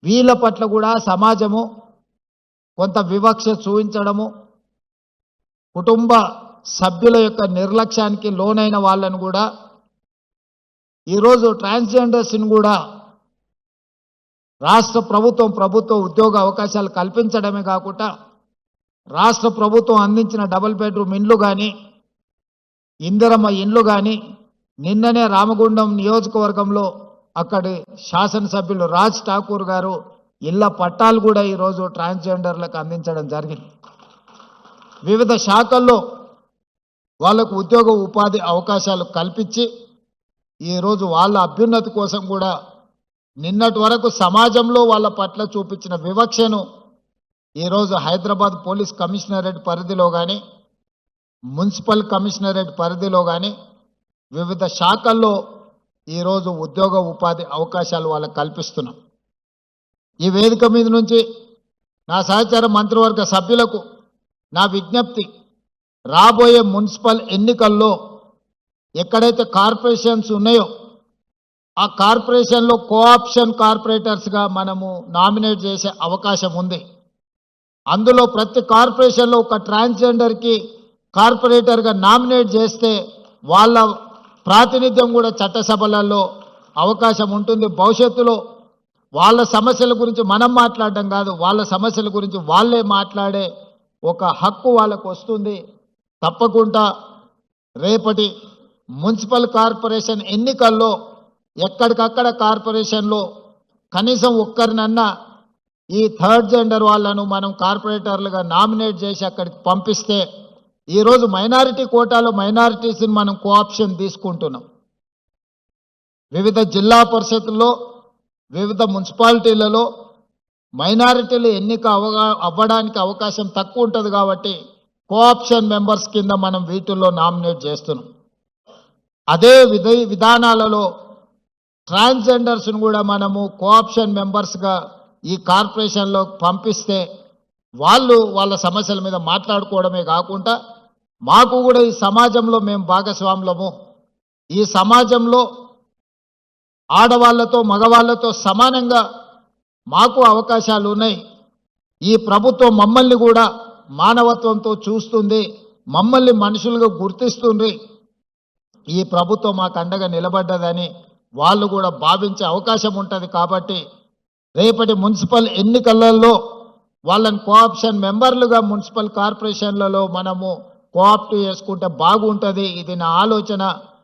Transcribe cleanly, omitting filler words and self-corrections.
వీళ్ళ పట్ల కూడా సమాజము కొంత వివక్ష చూపించడము, కుటుంబ సభ్యుల యొక్క నిర్లక్ష్యానికి లోనైన వాళ్ళను కూడా ఈరోజు ట్రాన్స్జెండర్స్ని కూడా రాష్ట్ర ప్రభుత్వ ఉద్యోగ అవకాశాలు కల్పించడమే కాకుండా రాష్ట్ర ప్రభుత్వం అందించిన డబుల్ బెడ్రూమ్ ఇండ్లు కానీ ఇందిరమ్మ ఇండ్లు కానీ నిన్ననే రామగుండం నియోజకవర్గంలో అక్కడి శాసనసభ్యులు రాజ్ ఠాకూర్ గారు ఇళ్ల పట్టాలు కూడా ఈరోజు ట్రాన్స్జెండర్లకు అందించడం జరిగింది. వివిధ శాఖల్లో వాళ్ళకు ఉద్యోగ ఉపాధి అవకాశాలు కల్పించి ఈరోజు వాళ్ళ అభ్యున్నతి కోసం కూడా నిన్నటి వరకు సమాజంలో వాళ్ళ పట్ల చూపించిన వివక్షను ఈరోజు హైదరాబాద్ పోలీస్ కమిషనరేట్ పరిధిలో కానీ మున్సిపల్ కమిషనరేట్ పరిధిలో కానీ వివిధ శాఖల్లో ఈరోజు ఉద్యోగ ఉపాధి అవకాశాలు వాళ్ళకు కల్పిస్తున్నాం. ఈ వేదిక మీద నుంచి నా సహచార మంత్రివర్గ సభ్యులకు నా విజ్ఞప్తి, రాబోయే మున్సిపల్ ఎన్నికల్లో ఎక్కడైతే కార్పొరేషన్స్ ఉన్నాయో ఆ కార్పొరేషన్లో కోఆప్షన్ కార్పొరేటర్స్గా మనము నామినేట్ చేసే అవకాశం ఉంది. అందులో ప్రతి కార్పొరేషన్లో ఒక ట్రాన్స్జెండర్కి కార్పొరేటర్గా నామినేట్ చేస్తే వాళ్ళ ప్రాతినిధ్యం కూడా చట్టసభలలో అవకాశం ఉంటుంది. భవిష్యత్తులో వాళ్ళ సమస్యల గురించి మనం మాట్లాడడం కాదు, వాళ్ళ సమస్యల గురించి వాళ్ళే మాట్లాడే ఒక హక్కు వాళ్ళకు వస్తుంది. తప్పకుండా రేపటి మున్సిపల్ కార్పొరేషన్ ఎన్నికల్లో ఎక్కడికక్కడ కార్పొరేషన్లో కనీసం ఒక్కరినన్నా ఈ థర్డ్ జెండర్ వాళ్ళను మనం కార్పొరేటర్లుగా నామినేట్ చేసి అక్కడికి పంపిస్తే, ఈరోజు మైనారిటీ కోటాలో మైనారిటీస్ని మనం కోఆప్షన్ తీసుకుంటున్నాం. వివిధ జిల్లా పరిషత్తుల్లో వివిధ మున్సిపాలిటీలలో మైనారిటీలు ఎన్నిక అవ్వడానికి అవకాశం తక్కువ ఉంటుంది కాబట్టి కోఆప్షన్ మెంబర్స్ కింద మనం వీటిల్లో నామినేట్ చేస్తున్నాం. అదే విధానాలలో ట్రాన్స్జెండర్స్ను కూడా మనము కోఆప్షన్ మెంబర్స్గా ఈ కార్పొరేషన్లో పంపిస్తే వాళ్ళు వాళ్ళ సమస్యల మీద మాట్లాడుకోవడమే కాకుండా మాకు కూడా ఈ సమాజంలో మేము భాగస్వాములము, ఈ సమాజంలో ఆడవాళ్లతో మగవాళ్లతో సమానంగా మాకు అవకాశాలు ఉన్నాయి. ఈ ప్రభుత్వం మమ్మల్ని కూడా మానవత్వంతో చూస్తుంది, మమ్మల్ని మనుషులుగా గుర్తిస్తుంది, ఈ ప్రభుత్వం మాకు అండగా నిలబడ్డదని వాళ్ళు కూడా భావించే అవకాశం ఉంటుంది. కాబట్టి రేపటి మున్సిపల్ ఎన్నికలలో వాళ్ళని కోఆప్షన్ మెంబర్లుగా మున్సిపల్ కార్పొరేషన్లలో మనము కోఆప్ట్ చేసుకుంటే బాగుంటుంది. ఇది నా ఆలోచన.